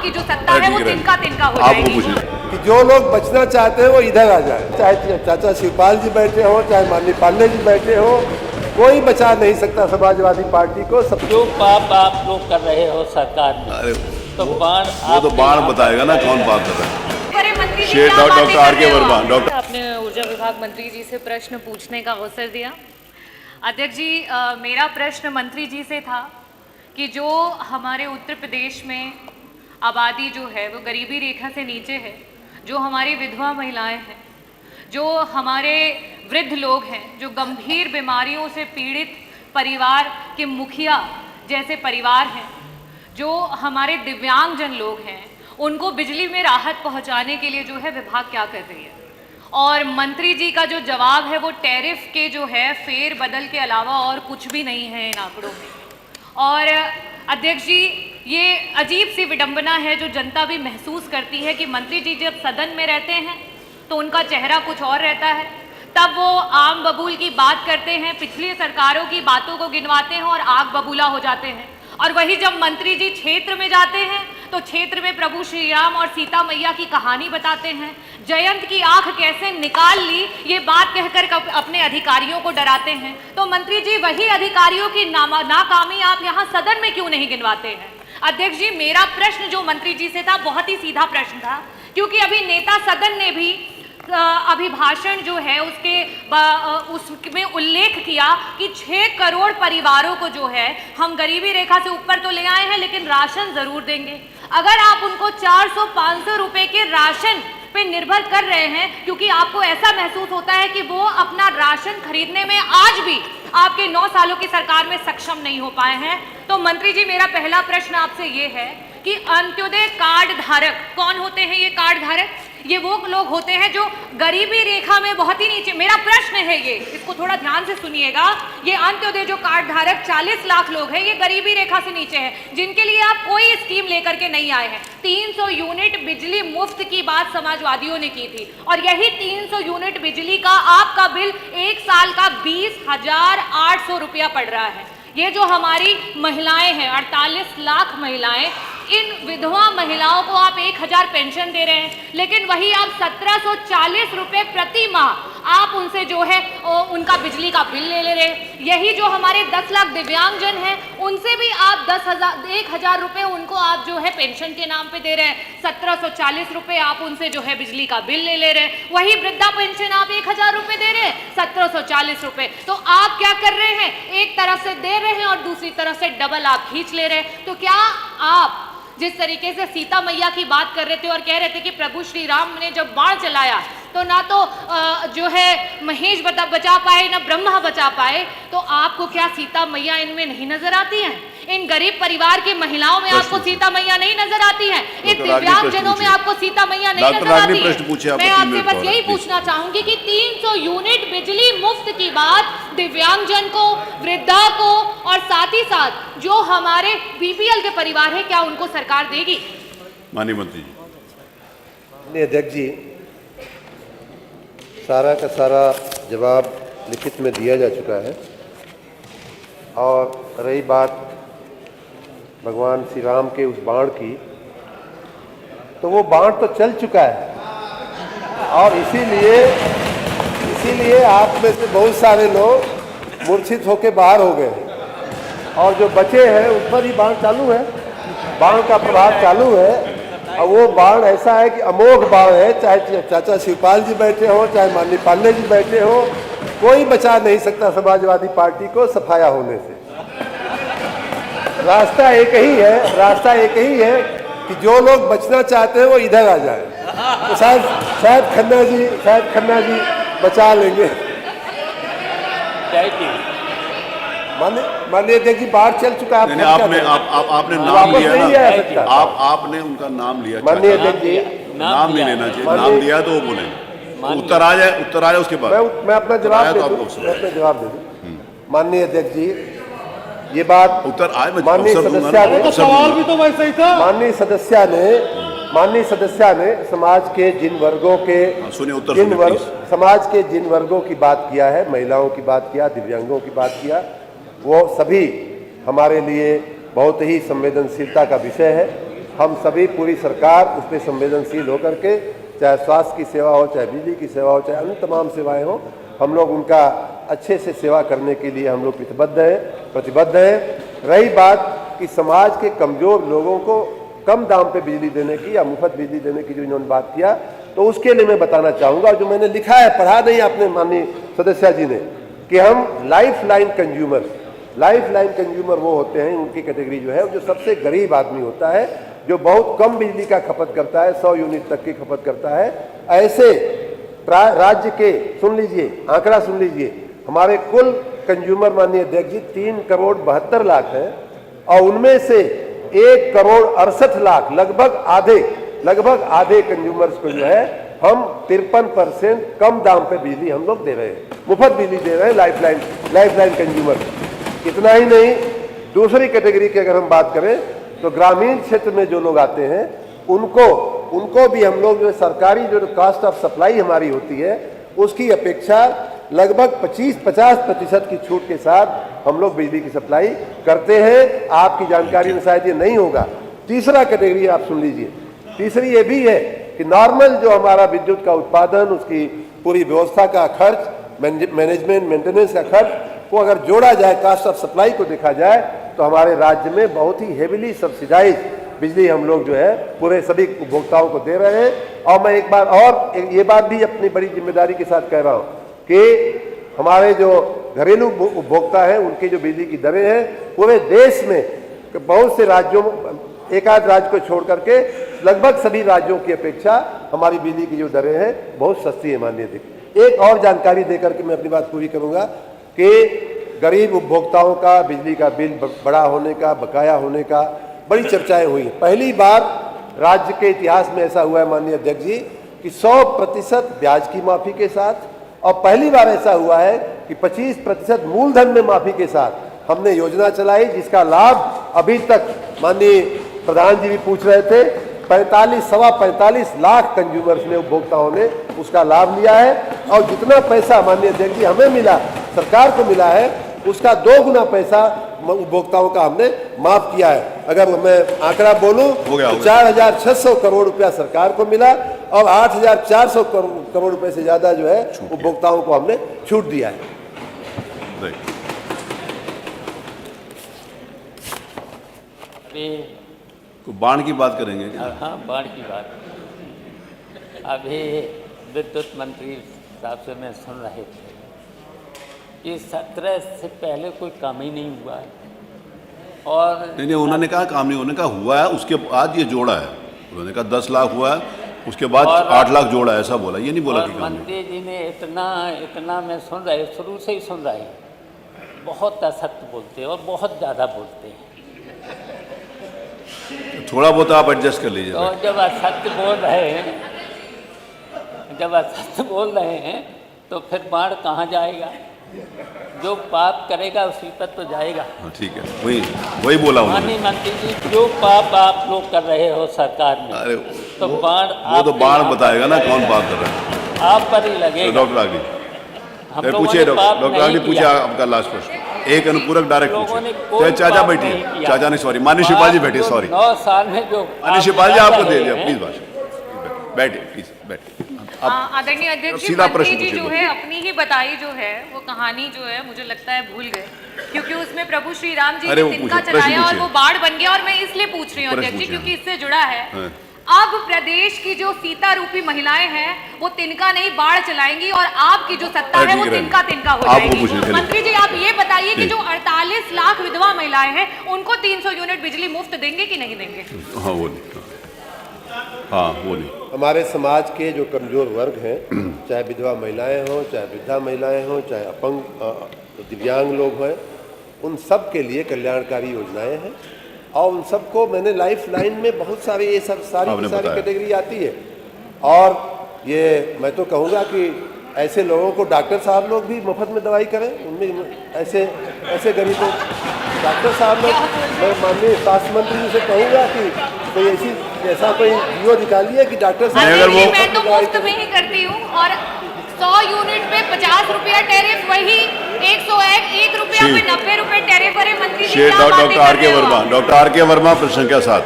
की जो सत्ता है वो तिनका तिनका हो जाएगी। कि जो लोग बचना चाहते हैं वो इधर आ जाए, चाहे चाचा शिवपाल जी बैठे हो, चाहे माननीय पांडे जी बैठे हो, कोई बचा नहीं सकता समाजवादी पार्टी को। सब जो पाप आप लोग कर रहे हो सरकार में, तो बाण वो तो बाण बताएगा ना कौन बात कर रहा है। मंत्री जी शेर डॉक्टर आर.के. वर्मा, डॉक्टर आपने ऊर्जा विभाग मंत्री जी से प्रश्न पूछने का अवसर दिया। अध्यक्ष जी, मेरा प्रश्न मंत्री जी से था कि जो हमारे उत्तर प्रदेश में आबादी जो है वो गरीबी रेखा से नीचे है, जो हमारी विधवा महिलाएं हैं, जो हमारे वृद्ध लोग हैं, जो गंभीर बीमारियों से पीड़ित परिवार के मुखिया जैसे परिवार हैं, जो हमारे दिव्यांगजन लोग हैं, उनको बिजली में राहत पहुंचाने के लिए जो है विभाग क्या कर रही है। और मंत्री जी का जो जवाब है वो टैरिफ के जो है फेर बदल के अलावा और कुछ भी नहीं है इन आंकड़ों में। और अध्यक्ष जी, ये अजीब सी विडंबना है जो जनता भी महसूस करती है कि मंत्री जी जब सदन में रहते हैं तो उनका चेहरा कुछ और रहता है, तब वो आम बबूल की बात करते हैं, पिछली सरकारों की बातों को गिनवाते हैं और आग बबूला हो जाते हैं। और वही जब मंत्री जी क्षेत्र में जाते हैं तो क्षेत्र में प्रभु श्री राम और सीता मैया की कहानी बताते हैं, जयंत की आंख कैसे निकाल ली ये बात कहकर अपने अधिकारियों को डराते हैं। तो मंत्री जी, वही अधिकारियों की नाकामी आप यहाँ सदन में क्यों नहीं गिनवाते हैं। अध्यक्ष जी, मेरा प्रश्न जो मंत्री जी से था बहुत ही सीधा प्रश्न था, क्योंकि अभी नेता सदन ने भी अभिभाषण जो है उसमें उल्लेख किया कि 6 करोड़ परिवारों को जो है हम गरीबी रेखा से ऊपर तो ले आए हैं लेकिन राशन जरूर देंगे। अगर आप उनको 400-500 रुपए के राशन पे निर्भर कर रहे हैं, क्योंकि आपको ऐसा महसूस होता है कि वो अपना राशन खरीदने में आज भी आपके 9 सालों की सरकार में सक्षम नहीं हो पाए हैं, तो मंत्री जी मेरा पहला प्रश्न आपसे ये है कि अंत्योदय कार्ड धारक कौन होते हैं। ये कार्ड धारक ये वो लोग होते हैं जो गरीबी रेखा में बहुत ही नीचे। मेरा प्रश्न है ये, इसको थोड़ा ध्यान से सुनिएगा। ये अंत्योदय जो कार्ड धारक 40 लाख लोग हैं, ये गरीबी रेखा से नीचे हैं, जिनके लिए आप कोई स्कीम लेकर के नहीं आए हैं। 300 यूनिट बिजली मुफ्त की बात समाजवादियों ने की थी, और यही 300 यूनिट बिजली का आपका बिल 1 साल का 20,800 रुपया पड़ रहा है। ये जो हमारी महिलाएं हैं, 48 लाख महिलाएं, इन विधवा महिलाओं को आप 1,000 पेंशन दे रहे हैं, लेकिन वही आप 1740 रुपए प्रति माह आप उनसे जो है उनका बिजली का बिल ले रहे हैं। यही जो हमारे 10 लाख दिव्यांगजन हैं, उनसे भी आप 1,000 रुपए उनको आप जो है पेंशन के नाम पे दे रहे हैं। 1740 रुपए आप उनसे जो है बिजली का बिल ले रहे हैं। वही वृद्धा पेंशन आप 1,000 रुपए दे रहे हैं, 1740 रुपए। तो आप क्या कर रहे हैं, एक तरफ से दे रहे हैं और दूसरी तरफ से डबल आप खींच ले रहे हैं। तो क्या आप जिस तरीके से सीता मैया की बात कर रहे थे और कह रहे थे कि प्रभु श्री राम ने जब बाण चलाया तो ना तो जो है महेश बचा पाए ना ब्रह्मा बचा पाए, तो आपको क्या सीता मैया इनमें नहीं नजर आती हैं? इन गरीब परिवार की महिलाओं में आपको सीता मैया नहीं नजर आती है? इन दिव्यांगजनों में आपको सीता मैया नहीं नजर आती है? मैं आपसे बस यही पूछना चाहूंगी कि 300 यूनिट बिजली मुफ्त की बात दिव्यांगजन को, वृद्धा को और साथ ही साथ जो हमारे बीपीएल के परिवार है, क्या उनको सरकार देगी? माननीय मंत्री जी। अध्यक्ष जी, सारा का सारा जवाब लिखित में दिया जा चुका है। और रही बात भगवान श्री राम के उस बाण की, तो वो बाण तो चल चुका है और इसीलिए आप में से बहुत सारे लोग मूर्छित होकर बाहर हो गए, और जो बचे हैं उस पर ही बाण चालू है, बाण का प्रभाव चालू है। और वो बाण ऐसा है कि अमोघ बाण है, चाहे चाचा शिवपाल जी बैठे हो, चाहे माननीय पांडे जी बैठे हो, कोई बचा नहीं सकता समाजवादी पार्टी को सफाया होने से। रास्ता एक ही है कि जो लोग बचना चाहते हैं वो इधर आ जाए, तो शायद खन्ना जी बचा लेंगे। माननीय अध्यक्ष जी, बाढ़ चल चुका है। आपने नाम लिया ना, आपने उनका नाम लिया। माननीय अध्यक्ष जी, नाम नहीं लेना चाहिए, नाम लिया तो वो बोले। उत्तर आ जाए उसके बाद मैं अपना जवाब दे दूं। माननीय अध्यक्ष जी, ये बात उत्तर आए, माननीय सदस्य ने, सवाल भी तो वैसे ही था। माननीय सदस्य ने समाज के जिन वर्गों की बात किया है, महिलाओं की बात किया, दिव्यांगों की बात किया, वो सभी हमारे लिए बहुत ही संवेदनशीलता का विषय है। हम सभी पूरी सरकार उस पर संवेदनशील होकर के, चाहे स्वास्थ्य की सेवा हो, चाहे बिजली की सेवा हो, चाहे अन्य तमाम सेवाएं हो, हम लोग उनका अच्छे से सेवा करने के लिए हम लोग प्रतिबद्ध हैं। रही बात कि समाज के कमजोर लोगों को कम दाम पे बिजली देने की या मुफ्त बिजली देने की जो इन्होंने बात किया, तो उसके लिए मैं बताना चाहूँगा, जो मैंने लिखा है, पढ़ा नहीं आपने माननीय सदस्य जी ने, कि हम लाइफ लाइन कंज्यूमर वो होते हैं, उनकी कैटेगरी जो है, जो सबसे गरीब आदमी होता है, जो बहुत कम बिजली का खपत करता है, 100 यूनिट तक की खपत करता है। ऐसे राज्य के, सुन लीजिए आंकड़ा सुन लीजिए, हमारे कुल कंज्यूमर माननीय अध्यक्ष जी 3,72,00,000 है, और उनमें से 1,68,00,000 लगभग आधे कंज्यूमर्स को जो है हम 53% कम दाम पे बिजली हम लोग दे रहे हैं, मुफ्त बिजली दे रहे हैं लाइफ लाइन कंज्यूमर। इतना ही नहीं, दूसरी कैटेगरी की अगर हम बात करें तो ग्रामीण क्षेत्र में जो लोग आते हैं उनको भी हम लोग जो सरकारी जो कॉस्ट ऑफ सप्लाई हमारी होती है उसकी अपेक्षा लगभग 50% की छूट के साथ हम लोग बिजली की सप्लाई करते हैं। आपकी जानकारी में शायद ये नहीं होगा। तीसरा कैटेगरी आप सुन लीजिए, तीसरी ये भी है कि नॉर्मल जो हमारा विद्युत का उत्पादन, उसकी पूरी व्यवस्था का खर्च, मैनेजमेंट मेंटेनेंस का खर्च को अगर जोड़ा जाए, कास्ट ऑफ सप्लाई को देखा जाए, तो हमारे राज्य में बहुत ही हेविली सब्सिडाइज बिजली हम लोग जो है पूरे सभी उपभोक्ताओं को दे रहे हैं। और मैं एक बार और ये बात भी अपनी बड़ी जिम्मेदारी के साथ कह रहा हूँ कि हमारे जो घरेलू उपभोक्ता हैं, उनकी जो बिजली की दरें हैं, पूरे देश में बहुत से राज्यों, एक आध राज्य को छोड़ करके लगभग सभी राज्यों की अपेक्षा हमारी बिजली की जो दरें हैं बहुत सस्ती है माननीय अध्यक्ष। एक और जानकारी देकर के मैं अपनी बात पूरी करूंगा कि गरीब उपभोक्ताओं का बिजली का बिल बड़ा होने का, बकाया होने का बड़ी चर्चाएं हुई। पहली बार राज्य के इतिहास में ऐसा हुआ है माननीय अध्यक्ष जी कि 100% ब्याज की माफी के साथ, और पहली बार ऐसा हुआ है कि 25% मूलधन में माफी के साथ हमने योजना चलाई, जिसका लाभ अभी तक माननीय प्रधान जी भी पूछ रहे थे, 45 लाख कंज्यूमर्स ने, उपभोक्ताओं ने उसका लाभ लिया है। और जितना पैसा माननीय अध्यक्ष जी हमें मिला, सरकार को मिला है, उसका 2 गुना पैसा उपभोक्ताओं का हमने माफ किया है। अगर मैं आंकड़ा बोलूं तो 4,600 करोड़ रुपया सरकार को मिला और 8,400 करोड़ रुपए से ज्यादा जो है उपभोक्ताओं को हमने छूट दिया है। तो बाढ़ की बात करेंगे। हाँ, बाढ़ की बात। अभी विद्युत मंत्री साहब से मैं सुन रहे थे कि 17 से पहले कोई काम ही नहीं हुआ है, और नहीं, उन्होंने कहा काम नहीं, उन्होंने कहा हुआ है, उसके बाद ये जोड़ा है। उन्होंने कहा 10 लाख हुआ है, उसके बाद 8 लाख जोड़ा है, ऐसा बोला। ये नहीं बोला कि काम नहीं। मंत्री जी ने इतना मैं सुन रहे, शुरू से ही सुन रहे, बहुत असत्य बोलते हैं और बहुत ज़्यादा बोलते हैं। थोड़ा बहुत आप एडजस्ट कर लीजिए। तो जब असत्य बोल रहे हैं तो फिर बाढ़ कहाँ जाएगा? जो पाप करेगा उसी पर तो जाएगा। ठीक है, वही बोला माननीय मंत्री जी, जो पाप आप लोग कर रहे हो सरकार में, अरे तो बाढ़, वो तो बाढ़ बताएगा ना कौन बात कर रहा है। आप पर ही लगेगा। डॉक्टर आगे पूछिए, डॉक्टर आगे पूछिए आपका लास्ट प्रश्न। एक अनुपूरक डायरेक्ट पूछिए। चाचा बैठिए, चाचा ने, सॉरी माननीय शिवपाल जी बैठिए, सॉरी 9 साल में जो माननीय शिवपाल जी आपको दे दिया, प्लीज बैठिए, प्लीज बैठिए। आदरणीय अध्यक्ष जी, मंत्री जी जो है अपनी ही बताई जो है वो कहानी जो है मुझे लगता है भूल गए, क्योंकि उसमें प्रभु श्री राम जी ने तिनका चलाया और वो बाढ़ बन गया। और मैं इसलिए पूछ रही हूँ अध्यक्ष जी क्योंकि इससे जुड़ा है। अब प्रदेश की जो सीता रूपी महिलाएं हैं वो तिनका नहीं बाढ़ चलाएंगी और आपकी जो सत्ता है वो तिनका हो जाएगी। मंत्री जी आप ये बताइए कि जो 48 लाख विधवा महिलाएं हैं उनको 300 यूनिट बिजली मुफ्त देंगे कि नहीं देंगे? हाँ, वो नहीं। हमारे समाज के जो कमजोर वर्ग हैं, चाहे विधवा महिलाएं हों, चाहे वृद्धा महिलाएं हों, चाहे अपंग दिव्यांग लोग हैं, उन सब के लिए कल्याणकारी योजनाएं हैं। और उन सबको मैंने लाइफ लाइन में बहुत सारे ये सब सारी कैटेगरी आती है। और ये मैं तो कहूँगा कि ऐसे लोगों को डॉक्टर साहब लोग भी मुफ्त में दवाई करें। उनमें ऐसे गरीबों डॉक्टर साहब लोग, मैं माननीय स्वास्थ्य मंत्री जी से कहूँगा कि कोई ऐसा कोई जियो निकालिए कि डॉक्टर साहब, अगर वो मैं तो मुफ्त में ही करती हूँ और 100 यूनिट पे 50 रुपया टैरिफ, वही 101 रुपया पे 90 रुपए टैरिफ। मंत्री जी डॉक्टर आर के वर्मा प्रश्न के साथ।